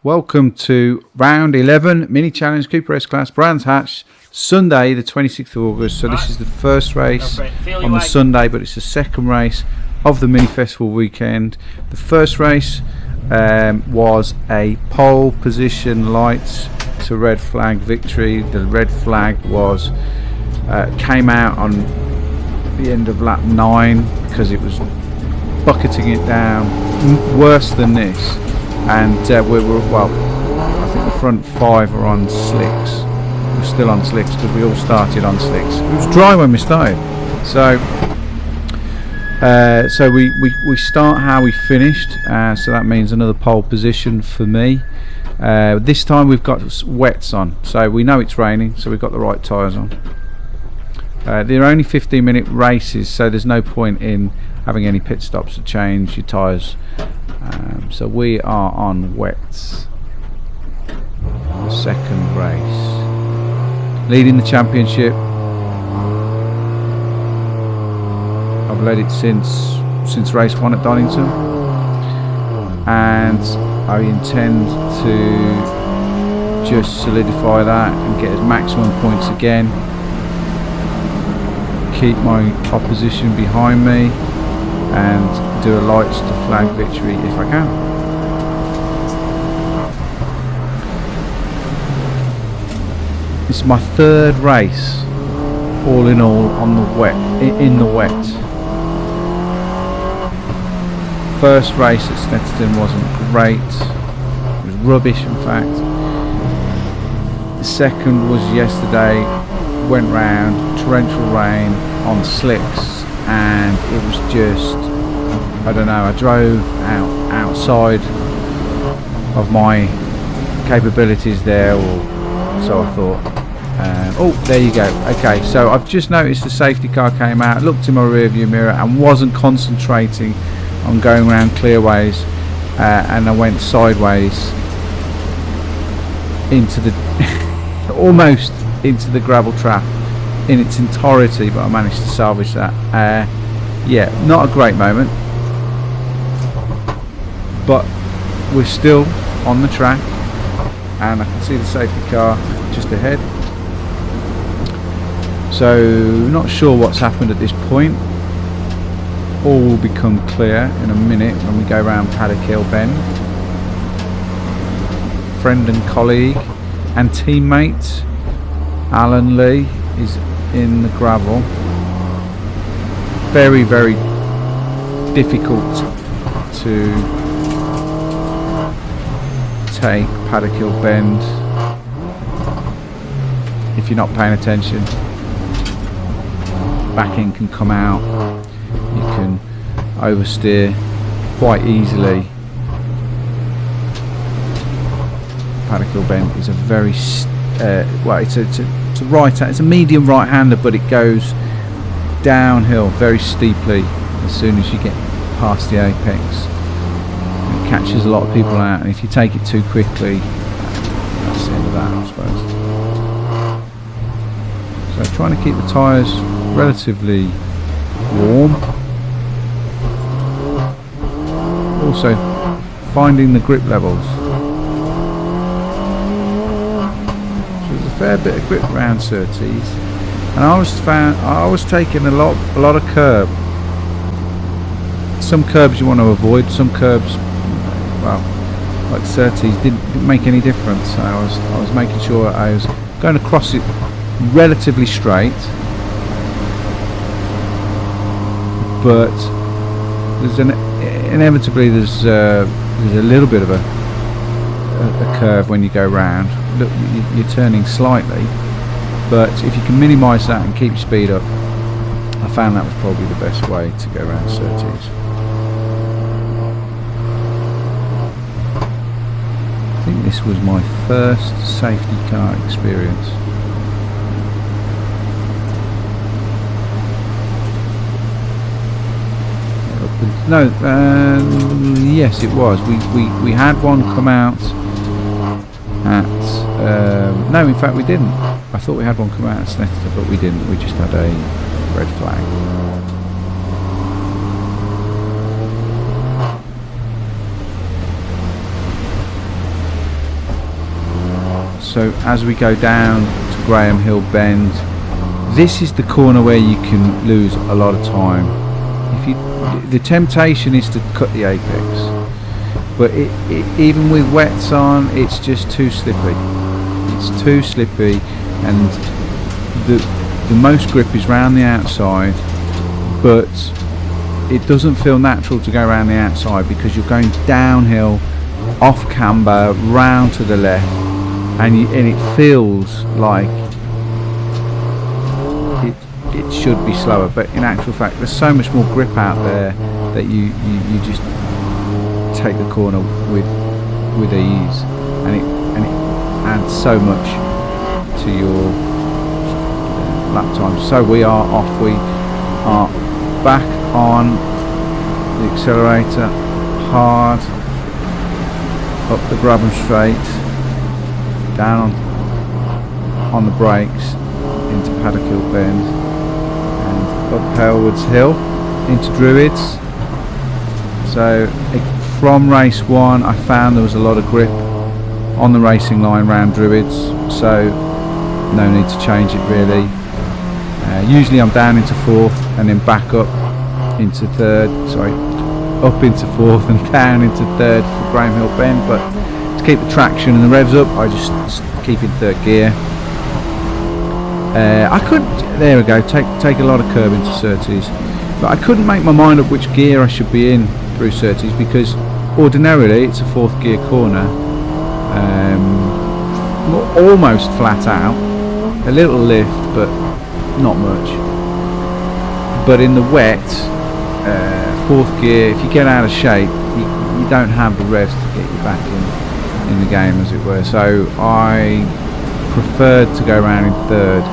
Welcome to round 11 mini challenge Cooper S class Brands Hatch, Sunday the 26th of August. So this is the first race on the Sunday, but it's the second race of the mini festival weekend. The first race was a pole position lights to red flag victory. The red flag was came out on the end of lap 9 because it was bucketing it down worse than this, and we were, well, I think the front 5 are on slicks. We're still on slicks because we all started on slicks. It was dry when we started, so we start how we finished, so that means another pole position for me. This time we've got wets on, so we know it's raining, so we've got the right tyres on. They're only 15-minute races, so there's no point in having any pit stops to change your tyres. So we are on wets. The second race, leading the championship. I've led it since race 1 at Donington, and I intend to just solidify that and get as maximum points again. Keep my opposition behind me and do a lights to flag victory if I can. It's my third race, all in all, on the wet, in the wet. First race at Snetterton wasn't great; it was rubbish, in fact. The second was yesterday. Went round, torrential rain on slicks, and it was just, I don't know, I drove outside of my capabilities there, or so I thought. Oh, there you go. Okay, so I've just noticed the safety car came out, looked in my rear view mirror and wasn't concentrating on going around clearways, and I went sideways into the almost into the gravel trap in its entirety, but I managed to salvage that. Yeah, not a great moment, but we're still on the track, and I can see the safety car just ahead. So not sure what's happened at this point. All will become clear in a minute when we go around Paddock Hill Bend. Friend and colleague and teammate Alan Lee is in the gravel. Very, very difficult to take Paddock Hill Bend if you're not paying attention. Backing can come out, you can oversteer quite easily. Paddock Hill Bend is a very well, it's a right, it's a medium right-hander, but it goes downhill very steeply as soon as you get past the apex. It catches a lot of people out, and if you take it too quickly, that's the end of that, I suppose. So trying to keep the tyres relatively warm. Also finding the grip levels. So there's a fair bit of grip around Surtees, and I was taking a lot of curb. Some curbs you want to avoid, some curbs, well, like Surtees didn't make any difference. So I was making sure I was going across it relatively straight, but there's inevitably there's a little bit of a curve when you go round. Look, you're turning slightly, but if you can minimise that and keep speed up, I found that was probably the best way to go around Surtees. I think this was my first safety car experience. No, yes it was. We had one come out at no, in fact we didn't. I thought we had one come out at Snetterton, but we didn't. We just had a red flag. So as we go down to Graham Hill Bend, this is the corner where you can lose a lot of time. The temptation is to cut the apex, but even with wets on, it's just too slippy. It's too slippy, and the most grip is round the outside, but it doesn't feel natural to go around the outside because you're going downhill, off camber, round to the left, and it feels like it should be slower, but in actual fact there's so much more grip out there that you just take the corner with ease, and it adds so much to your lap time. So we are off. We are back on the accelerator, hard up the Brabham Straight, down on the brakes into Paddock Hill Bend, and up Halewood's Hill into Druids. So from race 1 I found there was a lot of grip on the racing line round Druids, so no need to change it really. Usually I'm down into 4th and then back up into 3rd, sorry, up into 4th and down into 3rd for Graham Hill Bend, but to keep the traction and the revs up I just keep in 3rd gear. I couldn't, there we go, take a lot of curb into Surtees, but I couldn't make my mind up which gear I should be in through Surtees, because ordinarily it's a 4th gear corner, almost flat out, a little lift but not much, but in the wet 4th gear, if you get out of shape you don't have the revs to get you back in the game, as it were. So I preferred to go around in 3rd,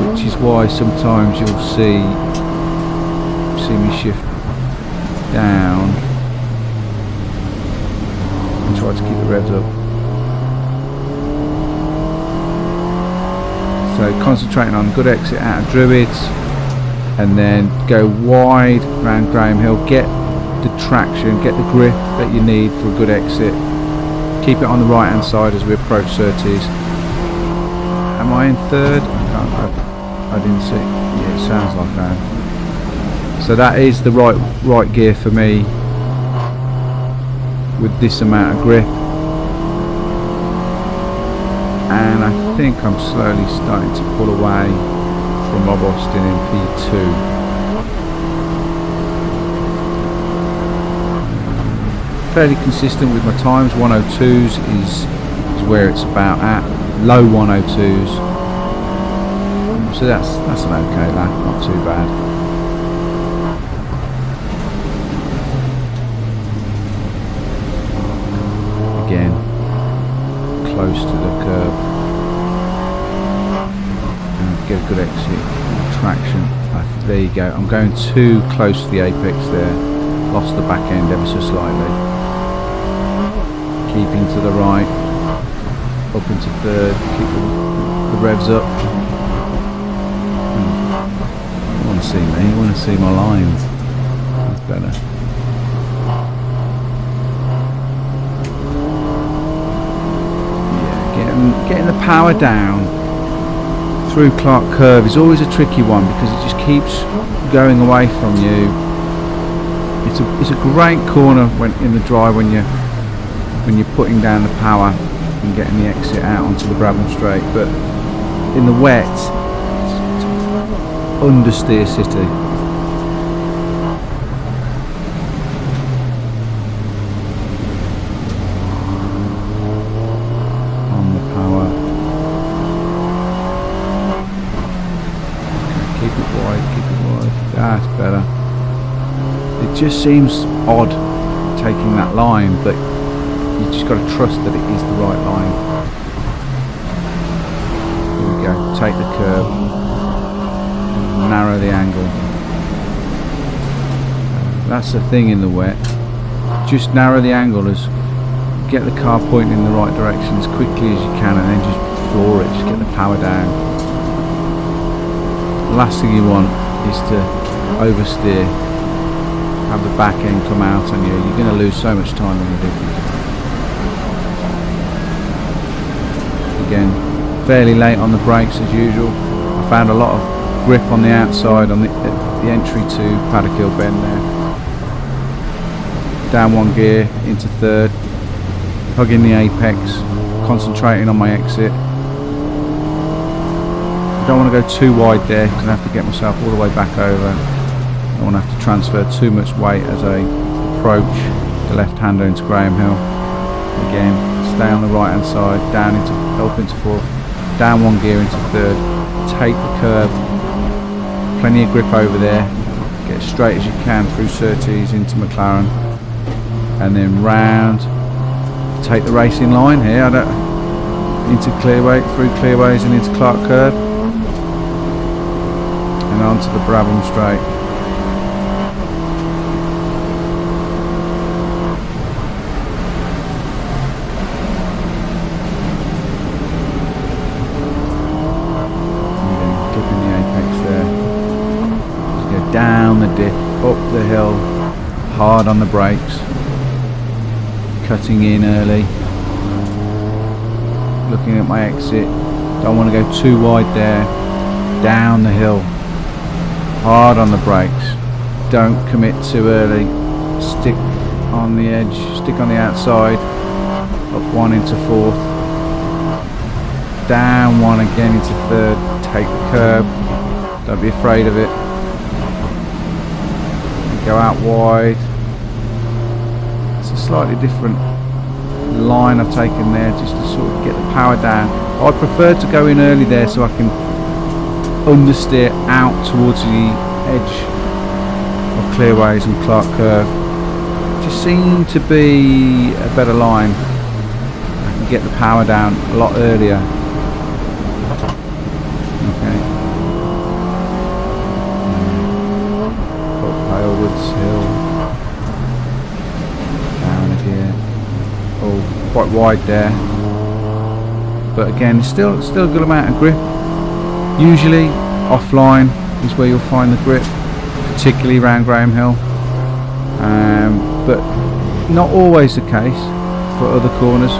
which is why sometimes you'll see me shift down and try to keep the revs up. So concentrating on a good exit out of Druids, and then go wide around Graham Hill, get the traction, get the grip that you need for a good exit, keep it on the right hand side as we approach Surtees. Am I in 3rd? I didn't see. Yeah, it sounds like I am. So that is the right gear for me with this amount of grip, and I think I'm slowly starting to pull away from Rob Austin in P2. Fairly consistent with my times. 102s is where it's about at, low 102s, so that's an okay lap, not too bad. Again, close to the curb, and get a good exit, traction. There you go, I'm going too close to the apex there, lost the back end ever so slightly. Keeping to the right, up into 3rd, keep the revs up. You want to see me, you want to see my lines. That's better. Yeah, getting the power down through Clark Curve is always a tricky one, because it just keeps going away from you. It's a great corner when in the dry, when you're putting down the power and getting the exit out onto the Brabham Straight, but in the wet it's understeer city. On the power. Okay, keep it wide. That's better. It just seems odd taking that line, but you just got to trust that it is the right line. Here we go, take the curb, narrow the angle. That's the thing in the wet, just narrow the angle, get the car pointing in the right direction as quickly as you can, and then just floor it, just get the power down. The last thing you want is to oversteer, have the back end come out on you. You're going to lose so much time when you do this. again. Fairly late on the brakes as usual. I found a lot of grip on the outside on the entry to Paddock Hill Bend there. Down one gear into third, hugging the apex, concentrating on my exit. I don't want to go too wide there because I have to get myself all the way back over. I don't want to have to transfer too much weight as I approach the left-hander into Graham Hill. Again, stay on the right-hand side, down into up into fourth, down one gear into third, take the curb, plenty of grip over there, get as straight as you can through Surtees into McLaren, and then round, take the racing line here, into Clearway, through Clearways and into Clark Curb, and onto the Brabham Straight. Down the dip, up the hill, hard on the brakes, cutting in early, looking at my exit, don't want to go too wide there, down the hill, hard on the brakes, don't commit too early, stick on the edge, stick on the outside, up one into fourth, down one again into third, take the curb, don't be afraid of it. Go out wide. It's a slightly different line I've taken there just to sort of get the power down. I prefer to go in early there so I can understeer out towards the edge of Clearways and Clark Curve. Just seemed to be a better line. I can get the power down a lot earlier. Okay. Woods Hill, down again. Oh, quite wide there, but again, still a good amount of grip. Usually, offline is where you'll find the grip, particularly around Graham Hill, but not always the case for other corners.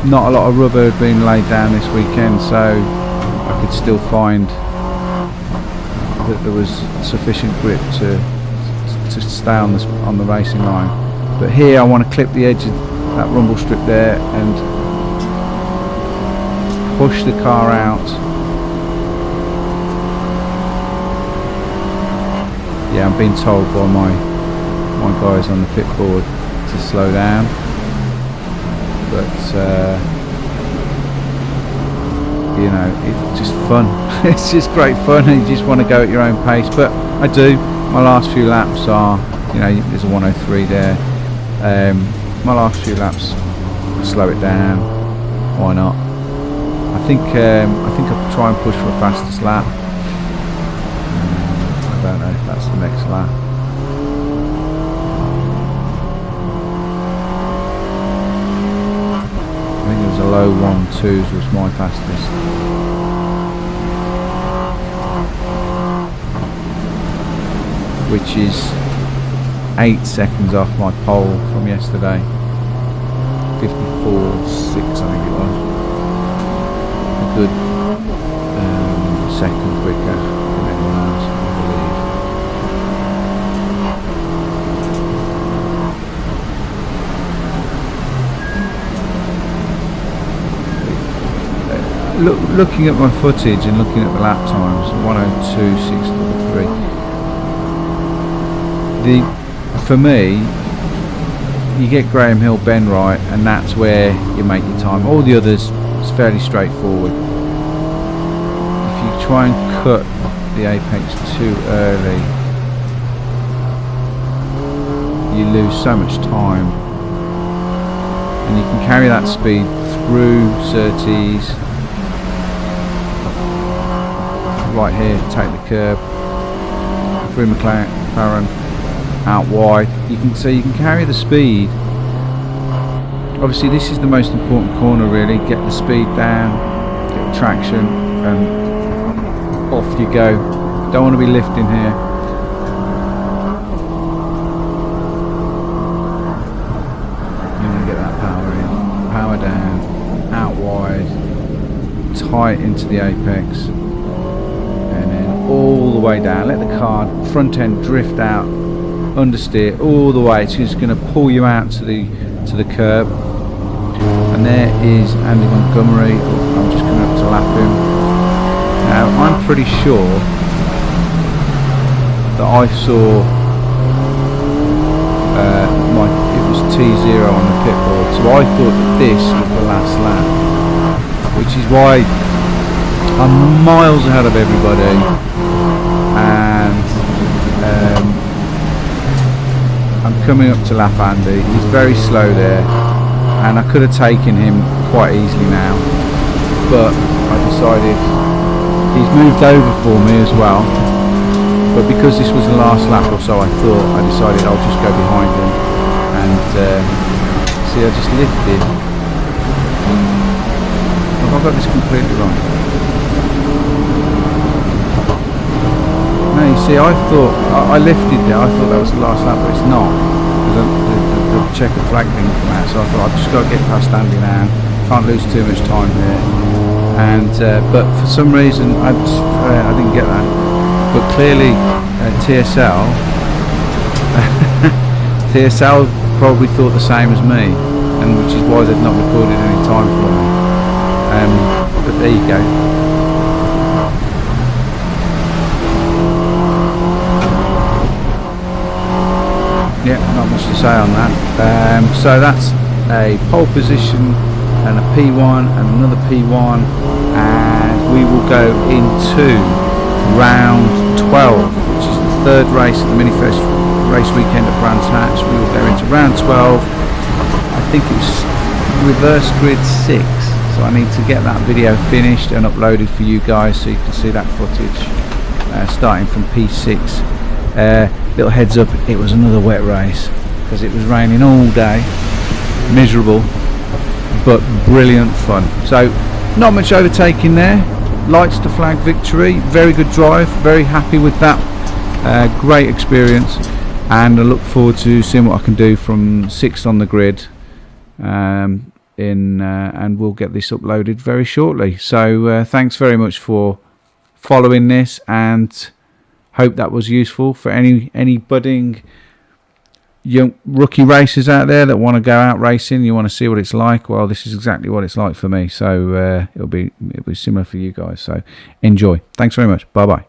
Not a lot of rubber had been laid down this weekend, so I could still find that there was sufficient grip to stay on the racing line. But here I want to clip the edge of that rumble strip there and push the car out. Yeah, I'm being told by my guys on the pit board to slow down, but you know, it's just fun. It's just great fun, and you just want to go at your own pace. But I do. My last few laps are, you know, there's a 103 there. My last few laps, slow it down. Why not? I think I'll try and push for a fastest lap. I don't know if that's the next lap. I think it was a low 1.2s was my fastest. Which is 8 seconds off my pole from yesterday. 54.6 I think it was. A good second quicker than anyone else, I believe. Looking at my footage and looking at the lap times, 102.633. For me, you get Graham Hill Bend right, and that's where you make your time. All the others, it's fairly straightforward. If you try and cut the apex too early, you lose so much time, and you can carry that speed through Surtees. Right here, take the curb through McLaren, out wide. You can carry the speed. Obviously, this is the most important corner, really. Get the speed down, get the traction, and off you go. Don't want to be lifting here. You want to get that power in, power upside down, out wide, tight into the apex, and then all the way down. Let the car front end drift out, understeer all the way. It's just going to pull you out to the curb. And there is Andy Montgomery. I'm just coming up to lap him. Now I'm pretty sure that I saw it was T0 on the pit board, so I thought that this was the last lap, which is why I'm miles ahead of everybody, and I'm coming up to lap Andy. He's very slow there, and I could have taken him quite easily now, but I decided he's moved over for me as well. But because this was the last lap or so, I decided I'll just go behind him, and see, I just lifted. Have I got this completely wrong? No, you see, I thought I lifted there. I thought that was the last lap, but it's not, because the checkered flag didn't come out. So I thought I've just got to get past Andy now. Can't lose too much time here. And but for some reason I didn't get that. But clearly TSL probably thought the same as me, and which is why they've not recorded any time for me. But there you go. Yeah, not much to say on that. So that's a pole position and a P1 and another P1, and we will go into round 12, which is the third race of the Minifest race weekend at Brands Hatch. We will go into round 12. I think it's reverse grid 6, so I need to get that video finished and uploaded for you guys so you can see that footage starting from P6. Little heads up, it was another wet race because it was raining all day, miserable but brilliant fun. So not much overtaking there. Lights to flag victory, very good drive, very happy with that, great experience, and I look forward to seeing what I can do from 6th on the grid, and we'll get this uploaded very shortly. So thanks very much for following this, and hope that was useful for any budding young rookie racers out there that want to go out racing. You want to see what it's like. Well, this is exactly what it's like for me. So it'll be similar for you guys. So enjoy. Thanks very much. Bye bye.